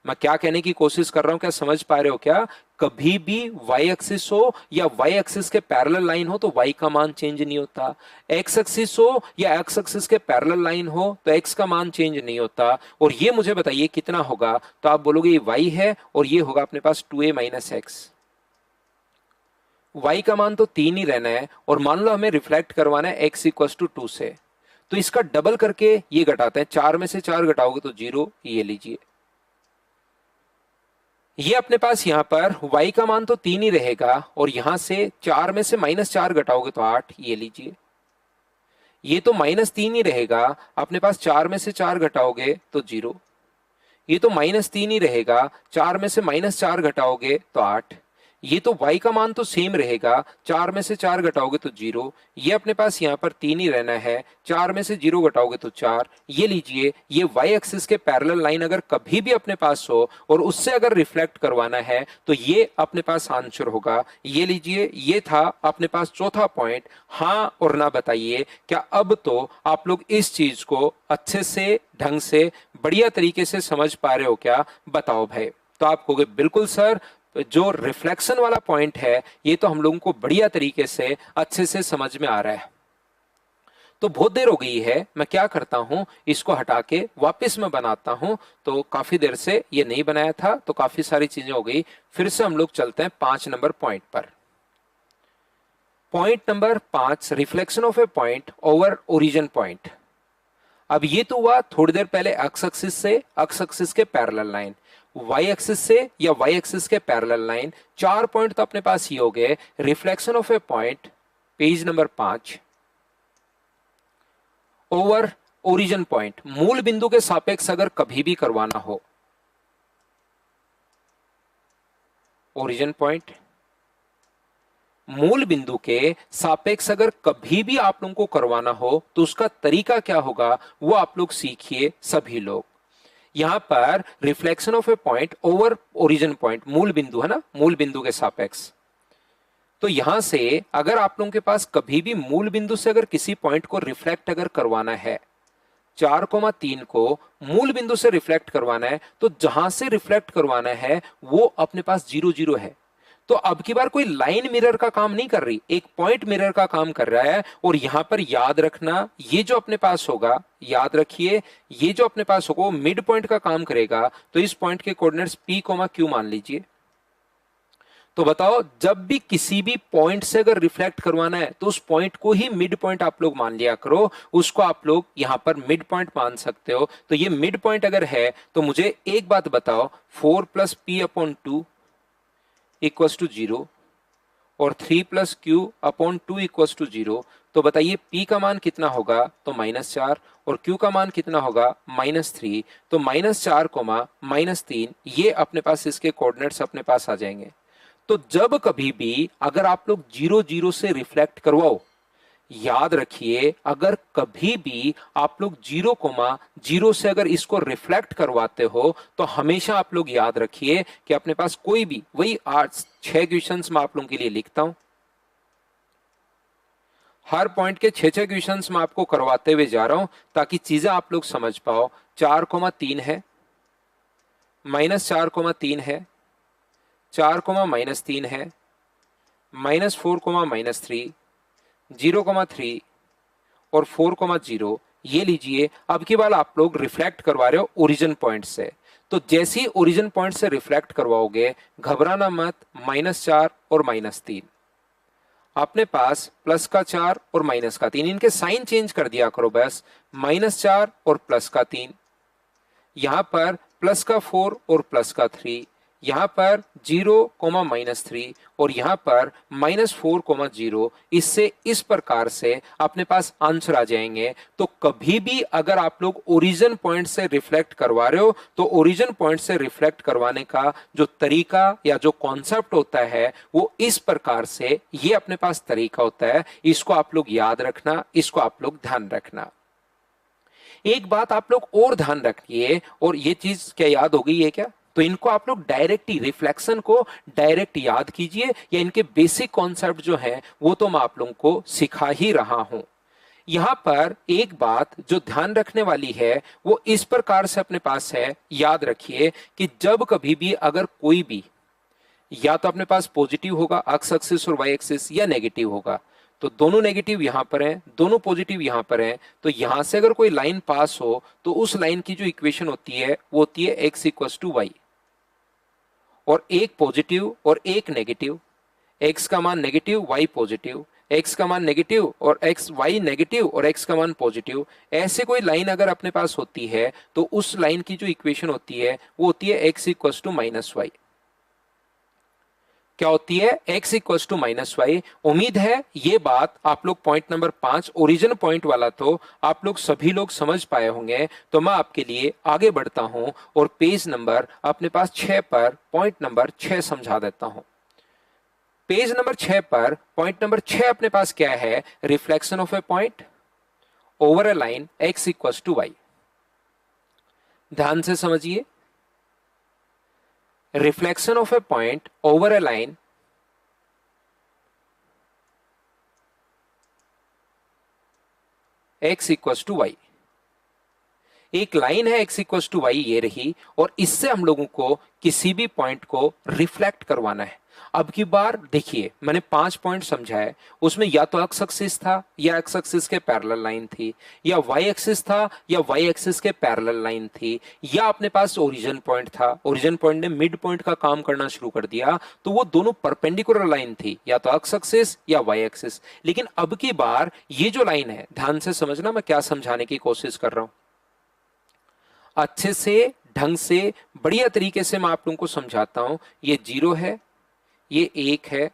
मैं क्या कहने की कोशिश कर रहा हूं, क्या समझ पा रहे हो क्या? कभी भी y एक्सिस हो या y एक्सिस के पैरेलल लाइन हो तो y का मान चेंज नहीं होता, x एक्सिस हो या x एक्सिस के पैरेलल लाइन हो तो x का मान चेंज नहीं होता। और ये मुझे बताइए कितना होगा, तो आप बोलोगे ये y है और ये होगा अपने पास 2a माइनस x। y का मान तो 3 ही रहना है, और मान लो हमें रिफ्लेक्ट करवाना है x इक्वल टू 2 से, तो इसका डबल करके ये घटाते हैं, 4 में से 4 घटाओगे तो 0, ये लीजिए। ये अपने पास यहां पर y का मान तो 3 ही रहेगा, और यहां से 4 में से -4 घटाओगे तो 8, ये लीजिए। ये तो -3 ही रहेगा, अपने पास 4 में से 4 घटाओगे तो 0। ये तो -3 ही रहेगा, 4 में से -4 घटाओगे तो 8। ये तो y का मान तो सेम रहेगा, 4 में से 4 घटाओगे तो 0, ये अपने पास यहाँ पर 3 ही रहना है, 4 में से 0 घटाओगे तो 4। ये लीजिए, ये y एक्सिस के पैरेलल लाइन अगर कभी भी अपने पास हो और उससे अगर रिफ्लेक्ट करवाना है तो ये अपने पास आंसर होगा। ये लीजिए, ये था अपने पास चौथा पॉइंट। हाँ और ना बताइए, क्या अब तो आप लोग इस चीज को अच्छे से, ढंग से, बढ़िया तरीके से समझ पा रहे हो क्या? बताओ भाई। तो आप कहोगे बिल्कुल सर, जो रिफ्लेक्शन वाला पॉइंट है ये तो हम लोगों को बढ़िया तरीके से अच्छे से समझ में आ रहा है। तो बहुत देर हो गई है, मैं क्या करता हूं, इसको हटा के वापस मैं बनाता हूं। तो काफी देर से ये नहीं बनाया था तो काफी सारी चीजें हो गई। फिर से हम लोग चलते हैं 5 नंबर पॉइंट पर। Point number 5, reflection of a point over origin point. अब ये तो हुआ थोड़ी देर पहले एक्स एक्सिस से एक्स एक्सिस के पैरेलल लाइन, वाई एक्सिस से या वाई एक्सिस के पैरेलल लाइन। 4 पॉइंट तो अपने पास ही हो गए। Reflection of a point, page number 5, over origin point, मूल बिंदु के सापेक्ष अगर कभी भी करवाना हो, ओरिजिन पॉइंट मूल बिंदु के सापेक्ष अगर कभी भी आप लोगों को करवाना हो तो उसका तरीका क्या होगा वो आप लोग सीखिए सभी लोग। यहां पर reflection of a point over origin point, मूल बिंदु है ना, मूल बिंदु के सापेक्ष। तो यहां से अगर आप लोगों के पास कभी भी मूल बिंदु से अगर किसी पॉइंट को रिफ्लेक्ट अगर करवाना है, 4,3 को मूल बिंदु से रिफ्लेक्ट करवाना है, तो जहां से रिफ्लेक्ट करवाना है वो अपने पास 0 0 है। तो अब की बार कोई लाइन मिरर का काम नहीं कर रही, एक पॉइंट मिरर का काम कर रहा है। और यहां पर याद रखना, ये जो अपने पास होगा, याद रखिए, ये जो अपने पास होगा वो मिड पॉइंट का काम करेगा। तो इस पॉइंट के कोऑर्डिनेट्स p, q मान लीजिए। तो बताओ, जब भी किसी भी पॉइंट से अगर रिफ्लेक्ट करवाना है तो उस पॉइंट को ही मिड पॉइंट आप लोग मान लिया करो, उसको आप लोग यहां पर मिड पॉइंट मान सकते हो। तो ये मिड पॉइंट अगर है तो मुझे एक बात बताओ, 4 + p/2 इक्वल्स टू 0 और 3 + q/2 इक्वल्स टू 0। तो बताइए p का मान कितना होगा? तो -4, और q का मान कितना होगा? -3। तो -4, -3, ये अपने पास इसके कोऑर्डिनेट्स अपने पास आ जाएंगे। तो जब कभी भी अगर आप लोग 0 0 से रिफ्लेक्ट करवाओ, याद रखिए, अगर कभी भी आप लोग 0,0 से अगर इसको रिफ्लेक्ट करवाते हो तो हमेशा आप लोग याद रखिए कि अपने पास कोई भी, वही 6 क्वेश्चंस मैं आप लोगों के लिए लिखता हूं, हर पॉइंट के 6 क्वेश्चंस मैं आपको करवाते हुए जा रहा हूं ताकि चीजें आप लोग समझ पाओ। 4,3 है, -4,3 है, 4,-3 है, -4,-3, 0,3 और 4,0। ये लीजिए, अब की बार आप लोग रिफ्लेक्ट करवा रहे हो ओरिजिन पॉइंट से। तो जैसे ही ओरिजिन पॉइंट से रिफ्लेक्ट करवाओगे, घबराना मत, -4 और -3, अपने पास +4 और -3, इनके साइन चेंज कर दिया करो बस। -4 और +3, यहां पर +4 और +3, यहां पर 0, -3 और यहां पर -4, 0। इससे इस प्रकार से अपने पास आंसर आ जाएंगे। तो कभी भी अगर आप लोग ओरिजिन पॉइंट से रिफ्लेक्ट करवा रहे हो तो ओरिजिन पॉइंट से रिफ्लेक्ट करवाने का जो तरीका या जो कॉन्सेप्ट होता है वो इस प्रकार से, ये अपने पास तरीका होता है। इसको आप लोग याद रखना, इसको आप लोग ध्यान रखना। एक बात आप लोग और ध्यान रखिए, और ये चीज क्या याद हो गई है क्या? तो इनको आप लोग डायरेक्ट ही, रिफ्लेक्शन को डायरेक्ट याद कीजिए, या इनके बेसिक कॉन्सेप्ट जो है वो तो मैं आप लोगों को सिखा ही रहा हूं। यहां पर एक बात जो ध्यान रखने वाली है वो इस प्रकार से अपने पास है, याद रखिए कि जब कभी भी अगर कोई भी, या तो अपने पास पॉजिटिव होगा एक्स एक्सिस और वाई एक्सिस, या नेगेटिव होगा, तो दोनों नेगेटिव यहां पर हैं, दोनों पॉजिटिव यहां पर हैं। तो यहां से अगर कोई लाइन पास हो तो उस लाइन की जो इक्वेशन होती है वो होती है x = y, और एक पॉजिटिव और एक नेगेटिव, x का मान नेगेटिव, y पॉजिटिव, x का मान नेगेटिव और y नेगेटिव और x का मान पॉजिटिव। ऐसे कोई लाइन अगर अपने पास होती है तो उस लाइन की जो इक्वेशन होती है वो होती है x = -y। क्या होती है? x = -y। उम्मीद है ये बात आप लोग पॉइंट नंबर 5 ओरिजिन पॉइंट वाला तो आप लोग सभी लोग समझ पाए होंगे। तो मैं आपके लिए आगे बढ़ता हूं और पेज नंबर अपने पास 6 पर पॉइंट नंबर 6 समझा देता हूं। पेज नंबर 6 पर पॉइंट नंबर 6 अपने पास क्या है, reflection of a point over a line x equal to y. ध्यान से समझिए, reflection of a point over a line x equal to y. एक लाइन है x इक्वल टू वाई, ये रही, और इससे हम लोगों को किसी भी पॉइंट को रिफ्लेक्ट करवाना है। अब की बार देखिए, मैंने 5 पॉइंट समझाए, उसमें या तो एक्स एक्सिस था या एक्स एक्सिस के पैरेलल लाइन थी, या वाई एक्सिस था या वाई एक्सिस के पैरेलल लाइन थी, या अपने पास ओरिजिन पॉइंट था, ओरिजिन पॉइंट ने मिड पॉइंट का काम करना शुरू कर दिया, तो वो दोनों परपेंडिकुलर लाइन थी, या तो एक्स एक्सिस या वाई एक्सिस। लेकिन अब की बार ये जो लाइन है, ध्यान से समझना मैं क्या समझाने की कोशिश कर रहा हूं। अच्छे से, ढंग से, बढ़िया तरीके से मैं आप लोगों को समझाता हूं। ये 0 है, ये 1 है,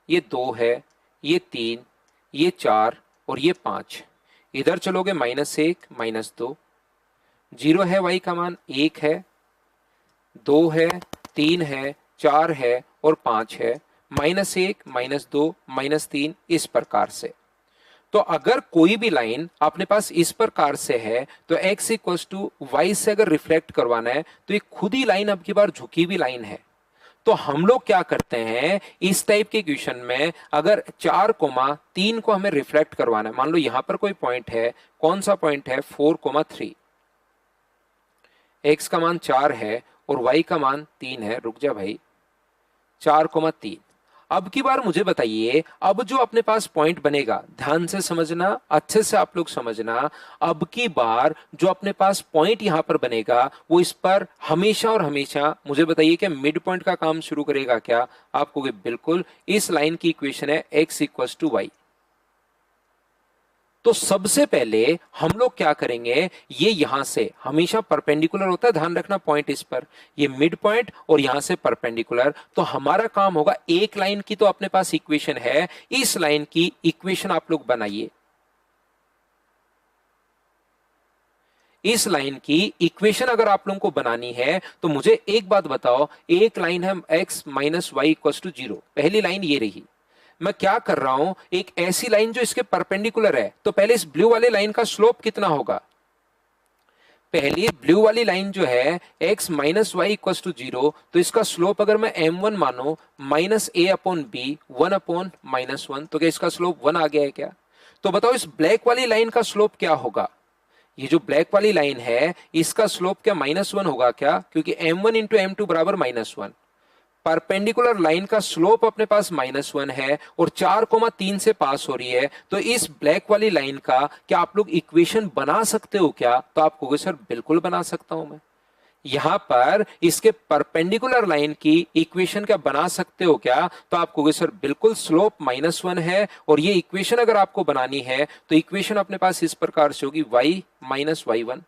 ये 2 है, ये 3, ये 4 और ये 5। इधर चलोगे -1, -2। 0 है, y का मान 1 है, 2 है, 3 है, 4 है और 5 है, -1, -2, -3, इस प्रकार से। तो अगर कोई भी लाइन अपने पास इस प्रकार से है, तो x इक्वल टू वाई से अगर रिफ्लेक्ट करवाना है, तो ये खुद ही लाइन अब की बार झुकी हुई लाइन है। तो हम लोग क्या करते हैं, इस टाइप के इक्वेशन में अगर 4,3 को हमें रिफ्लेक्ट करवाना है, मान लो यहां पर कोई पॉइंट है, कौन सा पॉइंट है, 4,3, x का मान 4 है और y का मान 3 है, रुक जा भाई, 4,3। अब की बार मुझे बताइए, अब जो अपने पास पॉइंट बनेगा, ध्यान से समझना, अच्छे से आप लोग समझना, अब की बार जो अपने पास पॉइंट यहां पर बनेगा, वो इस पर हमेशा और हमेशा, मुझे बताइए कि मिड पॉइंट का काम शुरू करेगा क्या? आपको बिल्कुल इस लाइन की इक्वेशन है x इक्वल टू वाई। तो सबसे पहले हम लोग क्या करेंगे, ये यहां से हमेशा परपेंडिकुलर होता है, ध्यान रखना पॉइंट इस पर, ये मिड पॉइंट और यहां से परपेंडिकुलर। तो हमारा काम होगा, एक लाइन की तो अपने पास इक्वेशन है, इस लाइन की इक्वेशन आप लोग बनाइए। इस लाइन की इक्वेशन अगर आप लोगों को बनानी है, तो मुझे एक बात बताओ, एक लाइन है x minus y equal to 0, पहली लाइन ये रही। मैं क्या कर रहा हूं, एक ऐसी लाइन जो इसके परपेंडिकुलर है, तो पहले इस ब्लू वाले लाइन का स्लोप कितना होगा? पहली ब्लू वाली लाइन जो है x minus y equal to 0, तो इसका स्लोप अगर मैं m1 मानो, minus a upon b, 1 upon -1, तो क्या इसका स्लोप 1 आ गया है क्या? तो बताओ इस ब्लैक वाली लाइन का स्लोप क्या होगा? ये जो ब्लैक वाली लाइन है, इसका स्लोप क्या -1 होगा क्या? क्योंकि m1 इंटू m2 बराबर -1। परपेंडिकुलर लाइन का स्लोप अपने पास -1 है और 4,3 से पास हो रही है, तो इस ब्लैक वाली लाइन का क्या आप लोग इक्वेशन बना सकते हो क्या? तो आप कहोगे सर बिल्कुल बना सकता हूं मैं। यहां पर इसके परपेंडिकुलर लाइन की इक्वेशन क्या बना सकते हो क्या? तो आप कहोगे सर बिल्कुल, स्लोप -1 है और ये इक्वेशन अगर आपको बनानी है, तो इक्वेशन अपने पास इस प्रकार से होगी, y माइनस y1,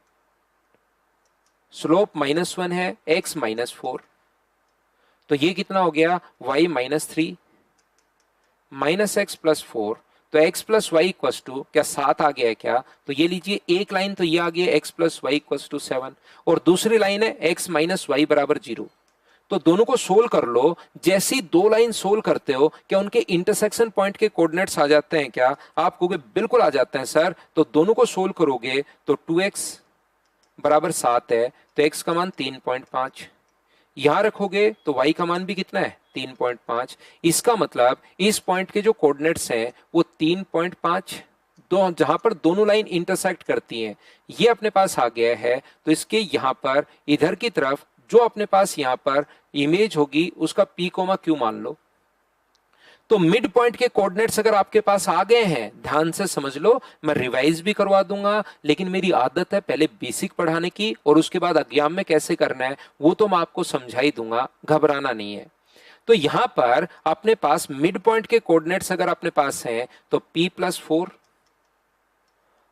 स्लोप -1 है, x -4, तो ये कितना हो गया, y -3 माइनस एक्स प्लस 4, तो x plus y equal to क्या 7 आ गया है क्या? तो ये लीजिए, एक लाइन तो ये आ गई x plus y equal to 7 और दूसरी लाइन है x माइनस वाई बराबर 0। तो दोनों को सोल्व कर लो। जैसी दो लाइन सोल्व करते हो, क्या उनके इंटरसेक्शन पॉइंट के कोऑर्डिनेट्स आ जाते हैं क्या? आप कहोगे बिल्कुल आ जाते हैं सर। तो दोनों को सोल्व करोगे तो 2x बराबर 7 है, तो x का मान 3.5, यहां रखोगे तो y का मान भी कितना है, 3.5। इसका मतलब इस पॉइंट के जो कोऑर्डिनेट्स हैं वो 3.5, दो जहां पर दोनों लाइन इंटरसेक्ट करती हैं, ये अपने पास आ गया है। तो इसके यहां पर इधर की तरफ जो अपने पास यहां पर इमेज होगी उसका p, q मान लो। तो मिड पॉइंट के कोऑर्डिनेट्स अगर आपके पास आ गए हैं, ध्यान से समझ लो, मैं रिवाइज भी करवा दूंगा, लेकिन मेरी आदत है पहले बेसिक पढ़ाने की और उसके बाद एग्जाम में कैसे करना है वो तो मैं आपको समझा ही दूंगा, घबराना नहीं है। तो यहां पर अपने पास मिड पॉइंट के कोऑर्डिनेट्स अगर अपने पास हैं तो p plus 4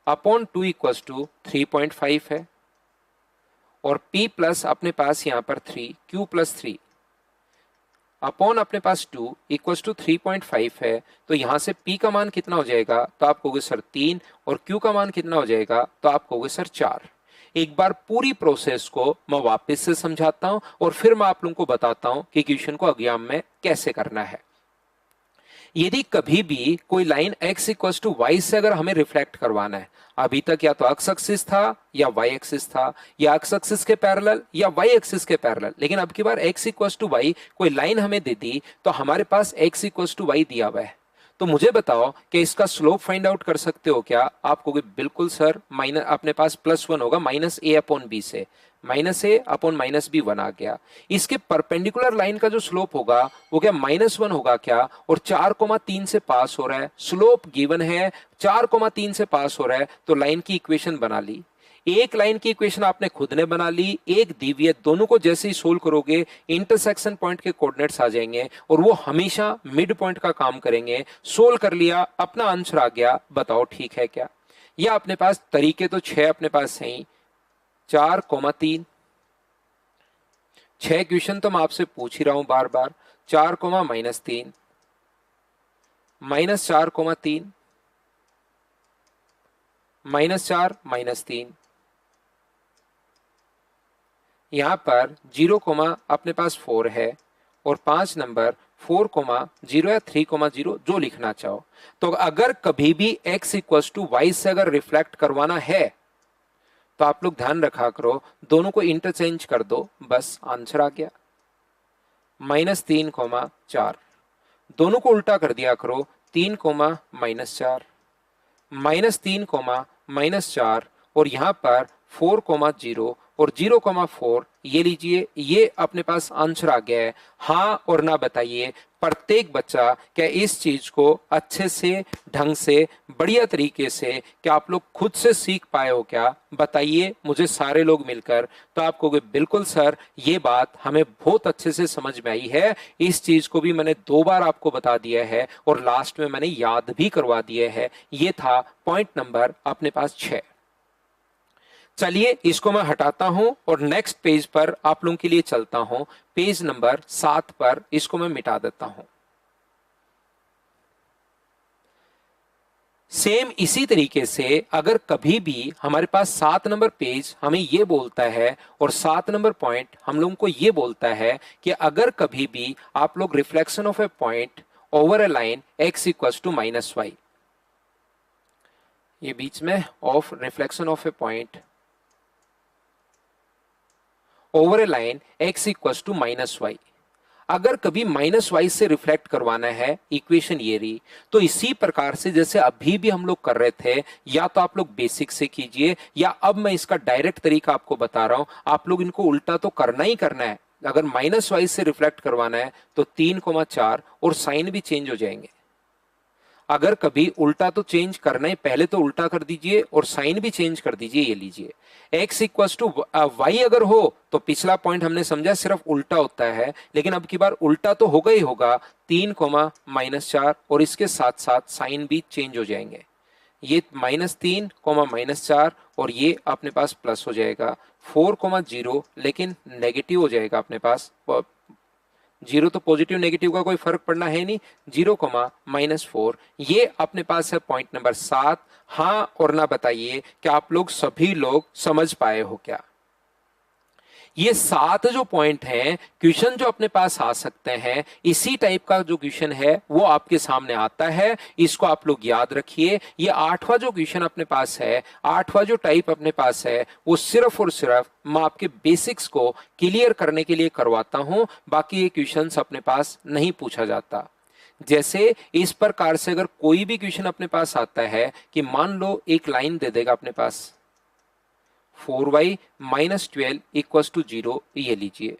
upon 2 equal to 3.5 है और p प्लस अपने पास यहां पर 3, q प्लस 3 अपॉन अपने पास 2 इक्वल टू 3.5 है। तो यहां से p का मान कितना हो जाएगा, तो आप कहोगे सर 3, और q का मान कितना हो जाएगा, तो आप कहोगे सर 4। एक बार पूरी प्रोसेस को मैं वापस से समझाता हूं और फिर मैं आप लोगों को बताता हूं कि क्वेश्चन को एग्जाम में कैसे करना है। यदि कभी भी कोई line x equal to y से अगर हमें रिफ्लेक्ट करवाना है, अभी तक या तो एक्स एक्सिस था या वाई एक्सिस था, या एक्स एक्सिस के पैरेलल या वाई एक्सिस के पैरेलल, लेकिन अब की बार x इक्वल टू वाई कोई लाइन हमें दे दी तो हमारे पास x इक्वल टू वाई दिया हुआ है। तो मुझे बताओ कि इसका स्लोप फाइंड आउट कर सकते हो क्या? आप कहोगे बिल्कुल सर, माइनस अपने पास +1 होगा माइनस ए अपॉन बी से, माइनस ए अपॉन माइनस बी 1 आ गया। इसके परपेंडिकुलर लाइन का जो स्लोप होगा वो क्या -1 होगा क्या? और 4,3 से पास हो रहा है, स्लोप गिवन है, 4,3 से पास हो रहा है, तो लाइन की इक्वेशन बना ली। एक लाइन की इक्वेशन आपने खुद ने बना ली, एक दी हुई है, दोनों को जैसे ही सोल्व करोगे इंटरसेक्शन पॉइंट के कोऑर्डिनेट्स आ जाएंगे और वो हमेशा मिड पॉइंट का काम करेंगे। सोल्व कर लिया, अपना आंसर आ गया। बताओ ठीक है क्या? या अपने पास तरीके तो 6 अपने पास हैं, 4,3, 6 क्वेश्चन तो मैं आपसे पूछ ही रहा हूं बार बार। 4, -3, -4,3, -4, -3, यहां पर 0, अपने पास 4 है और 5 नंबर 4,0 या 3,0 जो लिखना चाहो। तो अगर कभी भी x इक्वल टू वाई से अगर रिफ्लेक्ट करवाना है तो आप लोग ध्यान रखा करो, दोनों को इंटरचेंज कर दो, बस आंसर आ गया। -3,4, दोनों को उल्टा कर दिया करो, 3, -4, -3, -4 और यहां पर 4,0 और 0,4, ये लीजिए, ये अपने पास आंसर आ गया है। हाँ और ना बताइए, प्रत्येक बच्चा क्या इस चीज को अच्छे से, ढंग से, बढ़िया तरीके से क्या आप लोग खुद से सीख पाए हो क्या? बताइए मुझे सारे लोग मिलकर। तो आप कहोगे बिल्कुल सर, ये बात हमें बहुत अच्छे से समझ में आई है, इस चीज को भी मैंने 2 बार आपको बता दिया है और लास्ट में मैंने याद भी करवा दिया है। ये था पॉइंट नंबर अपने पास 6। चलिए इसको मैं हटाता हूं और नेक्स्ट पेज पर आप लोगों के लिए चलता हूं, पेज नंबर 7 पर इसको मैं मिटा देता हूं। सेम इसी तरीके से अगर कभी भी हमारे पास 7 नंबर पेज हमें ये बोलता है और 7 नंबर पॉइंट हम लोगों को ये बोलता है कि अगर कभी भी आप लोग reflection of a point over a line x equal to -y, ये बीच में of reflection of a point over a line x equal to -y, अगर कभी -y से रिफ्लेक्ट करवाना है, इक्वेशन ये रही। तो इसी प्रकार से जैसे अभी भी हम लोग कर रहे थे, या तो आप लोग बेसिक से कीजिए या अब मैं इसका डायरेक्ट तरीका आपको बता रहा हूं, आप लोग इनको उल्टा तो करना ही करना है। अगर -y से रिफ्लेक्ट करवाना है तो 3,4 और साइन भी चेंज हो जाएंगे। अगर कभी उल्टा तो चेंज करना है, पहले तो उल्टा कर दीजिए और साइन भी चेंज कर दीजिए। ये लीजिए, x इक्वल टू वाई अगर हो तो पिछला पॉइंट हमने समझा सिर्फ उल्टा होता है, लेकिन अब की बार उल्टा तो होगा ही होगा। 3, -4 और इसके साथ साथ साइन भी चेंज हो जाएंगे। ये -3, -4 और ये अपने पास प्लस हो जाएगा। 4,0 लेकिन नेगेटिव हो जाएगा अपने पास। 0 तो पॉजिटिव नेगेटिव का कोई फर्क पड़ना है नहीं। 0, -4, ये अपने पास है पॉइंट नंबर 7। हाँ और ना बताइए कि आप लोग सभी लोग समझ पाए हो क्या? ये 7 जो पॉइंट हैं, क्वेश्चन जो अपने पास आ सकते हैं, इसी टाइप का जो क्वेश्चन है वो आपके सामने आता है। इसको आप लोग याद रखिए। ये 8वां जो क्वेश्चन अपने पास है, 8वां जो टाइप अपने पास है, वो सिर्फ और सिर्फ मैं आपके बेसिक्स को क्लियर करने के लिए करवाता हूं। बाकी ये क्वेश्चंस अपने पास नहीं पूछा जाता। जैसे इस प्रकार से अगर कोई भी क्वेश्चन अपने पास आता है कि मान लो एक लाइन दे देगा अपने पास 4y -12 इक्वल टू 0, ये लीजिए।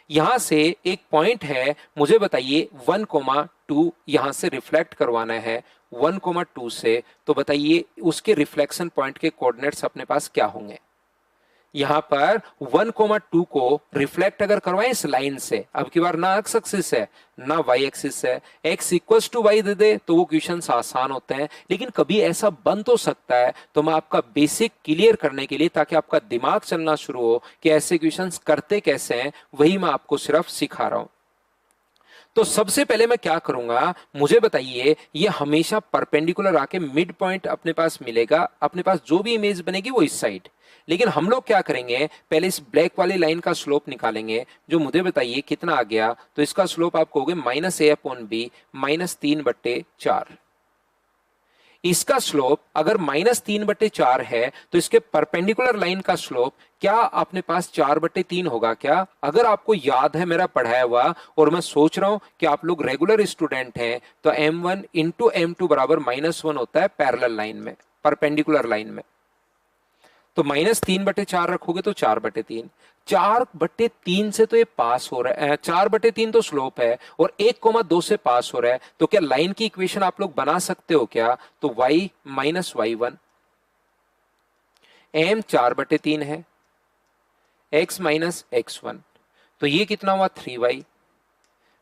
यहां से एक पॉइंट है, मुझे बताइए 1,2 यहां से रिफ्लेक्ट करवाना है 1,2 से, तो बताइए उसके रिफ्लेक्शन पॉइंट के कोऑर्डिनेट्स अपने पास क्या होंगे? यहां पर 1,2 को रिफ्लेक्ट अगर करवाएं इस लाइन से, अब की बार ना एक्स एक्सिस है ना वाई एक्सिस है, x इक्वल्स टू वाई दे दे तो वो क्वेश्चंस आसान होते हैं। लेकिन कभी ऐसा बन तो सकता है, तो मैं आपका बेसिक क्लियर करने के लिए, ताकि आपका दिमाग चलना शुरू हो कि ऐसे क्वेश्चंस करते कैसे हैं, वही मैं आपको सिर्फ सिखा रहा हूं। तो सबसे पहले मैं क्या करूंगा, मुझे बताइए, ये हमेशा परपेंडिकुलर आके मिड पॉइंट अपने पास मिलेगा, अपने पास जो भी इमेज बनेगी वो इस साइड। लेकिन हम लोग क्या करेंगे, पहले इस ब्लैक वाली लाइन का स्लोप निकालेंगे, जो मुझे बताइए कितना आ गया। तो इसका स्लोप आप कहोगे -a/b -3/4। इसका स्लोप अगर -3/4 है तो इसके परपेंडिकुलर लाइन का स्लोप क्या अपने पास 4/3 होगा क्या? अगर आपको याद है मेरा पढ़ाया हुआ, और मैं सोच रहा हूं कि आप लोग रेगुलर स्टूडेंट हैं, तो m1 इंटू m2 बराबर -1 होता है पैरेलल लाइन में, परपेंडिकुलर लाइन में। तो -3/4 रखोगे तो 4/3। 4/3 से तो ये पास हो रहा है, 4/3 तो स्लोप है, और 1,2 से पास हो रहा है। तो क्या लाइन की इक्वेशन आप लोग बना सकते हो क्या? तो y माइनस y1, m 4/3 है, x माइनस x1, तो ये कितना हुआ 3y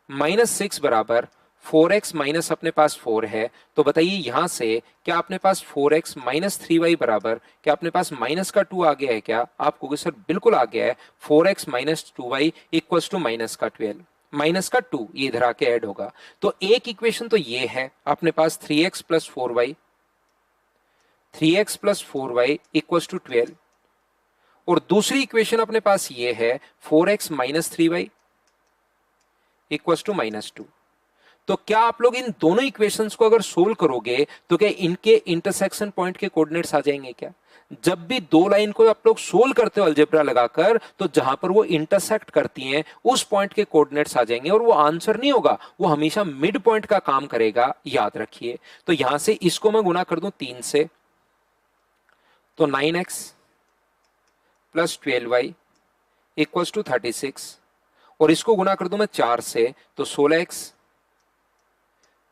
-6 बराबर 4x माइनस अपने पास 4 है। तो बताइए यहां से क्या अपने पास 4x माइनस 3y बराबर, क्या अपने पास माइनस का 2 आ गया है क्या? आप कहोगे सर बिल्कुल आ गया है। 4x minus 2y equals to minus का 12, माइनस का 2 ये इधर आके ऐड होगा। तो एक इक्वेशन तो ये है अपने पास 3x plus 4y, 3x plus 4y equals to 12। और दूसरी इक्वेशन अपने पास ये है 4x minus 3y equals to -2। तो क्या आप लोग इन दोनों इक्वेशंस को अगर सोल्व करोगे तो क्या इनके इंटरसेक्शन पॉइंट के कोऑर्डिनेट्स आ जाएंगे क्या? जब भी दो लाइन को आप लोग सोल्व करते हो अलजेब्रा लगाकर, तो जहां पर वो इंटरसेक्ट करती हैं उस पॉइंट के कोऑर्डिनेट्स आ जाएंगे, और वो आंसर नहीं होगा, वो हमेशा मिड पॉइंट का काम करेगा, याद रखिए। तो यहां से इसको मैं गुना कर दूं 3 से, तो 9x plus 12y equals to 36, और इसको गुना कर दूं मैं 4 से, तो 16x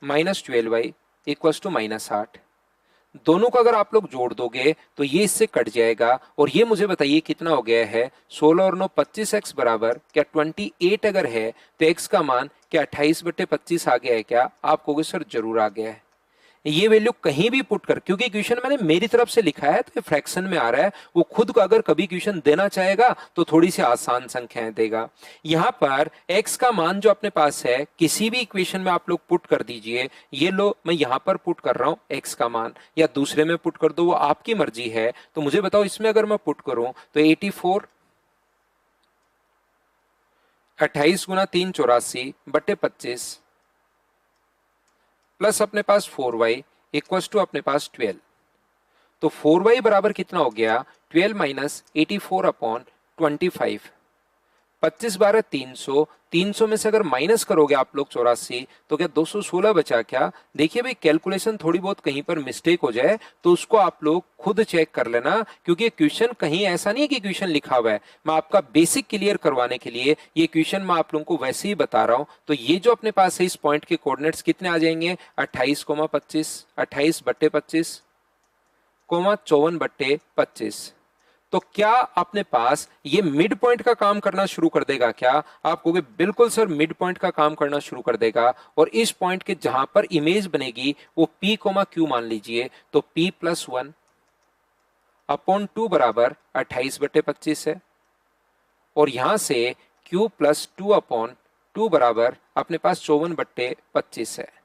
minus 12y equals to -8। दोनों को अगर आप लोग जोड़ दोगे तो ये इससे कट जाएगा, और ये मुझे बताइए कितना हो गया है, 16 और 9 25x बराबर क्या 28 अगर है तो x का मान क्या 28/25 आ गया है क्या? आप कहोगे सर जरूर आ गया है। ये वैल्यू कहीं भी पुट कर, क्योंकि क्वेश्चन मैंने मेरी तरफ से लिखा है तो ये फ्रैक्शन में आ रहा है, वो खुद को अगर कभी क्वेश्चन देना चाहेगा तो थोड़ी सी आसान संख्याएं देगा। यहां पर x का मान जो अपने पास है किसी भी इक्वेशन में आप लोग पुट कर दीजिए। ये लो मैं यहां पर पुट कर रहा हूं x का मान, या दूसरे में पुट कर दो, वो आपकी मर्जी है। तो मुझे बताओ इसमें अगर मैं पुट करूं तो 84 28 गुना 3 84/25 प्लस अपने पास 4y इक्वल्स टू अपने पास 12। तो 4y बराबर कितना हो गया, 12 माइनस 84/25। 25 12 300, 300 में से अगर माइनस करोगे आप लोग 84, तो क्या 216 बचा क्या? देखिए भाई, कैलकुलेशन थोड़ी बहुत कहीं पर मिस्टेक हो जाए तो उसको आप लोग खुद चेक कर लेना, क्योंकि क्वेश्चन कहीं ऐसा नहीं है कि क्वेश्चन लिखा हुआ है। मैं आपका बेसिक क्लियर करवाने के लिए ये क्वेश्चन मैं आप लोगों को वैसे ही बता रहा हूं। तो ये जो अपने पास है इस पॉइंट के कोऑर्डिनेट्स कितने आ जाएंगे, 28,25, 28/25, 54/25। तो क्या अपने पास ये मिड पॉइंट का काम करना शुरू कर देगा क्या? आप कहोगे बिल्कुल सर मिड पॉइंट का काम करना शुरू कर देगा, और इस पॉइंट के जहां पर इमेज बनेगी वो p, q मान लीजिए। तो p प्लस 1/2 बराबर 28/25 है, और यहां से q प्लस 2/2 बराबर अपने पास 54/25 है।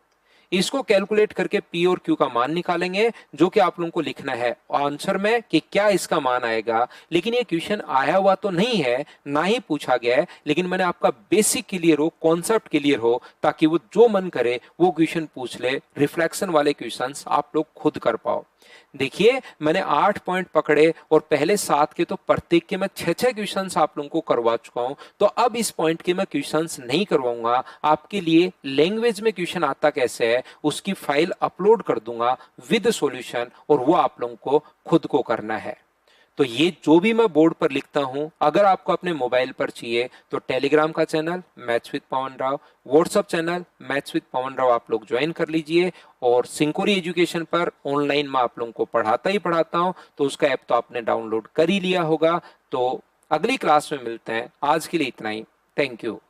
इसको कैलकुलेट करके p और q का मान निकालेंगे, जो कि आप लोगों को लिखना है आंसर में कि क्या इसका मान आएगा। लेकिन ये क्वेश्चन आया हुआ तो नहीं है, ना ही पूछा गया है, लेकिन मैंने आपका बेसिक क्लियर हो, कॉन्सेप्ट क्लियर हो, ताकि वो जो मन करे वो क्वेश्चन पूछ ले। रिफ्लेक्शन वाले क्वेश्चंस आप लोग खुद कर पाओ। देखिए मैंने 8 पॉइंट पकड़े, और पहले 7 के तो प्रत्येक के मैं 6 क्वेश्चंस आप लोगों को करवा चुका हूं। तो अब इस पॉइंट के मैं क्वेश्चंस नहीं करवाऊंगा। आपके लिए लैंग्वेज में क्वेश्चन आता कैसे है उसकी फाइल अपलोड कर दूंगा विद सॉल्यूशन, और वो आप लोगों को खुद को करना है। तो ये जो भी मैं बोर्ड पर लिखता हूं, अगर आपको अपने मोबाइल पर चाहिए तो टेलीग्राम का channel maths with Pawan Rao, WhatsApp channel maths with Pawan Rao आप लोग ज्वाइन कर लीजिए। और सिंकोरी एजुकेशन पर ऑनलाइन मैं आप लोगों को पढ़ाता ही पढ़ाता हूं, तो उसका ऐप तो आपने डाउनलोड कर ही लिया होगा। तो अगली क्लास में मिलते हैं, आज के लिए इतना ही। Thank you.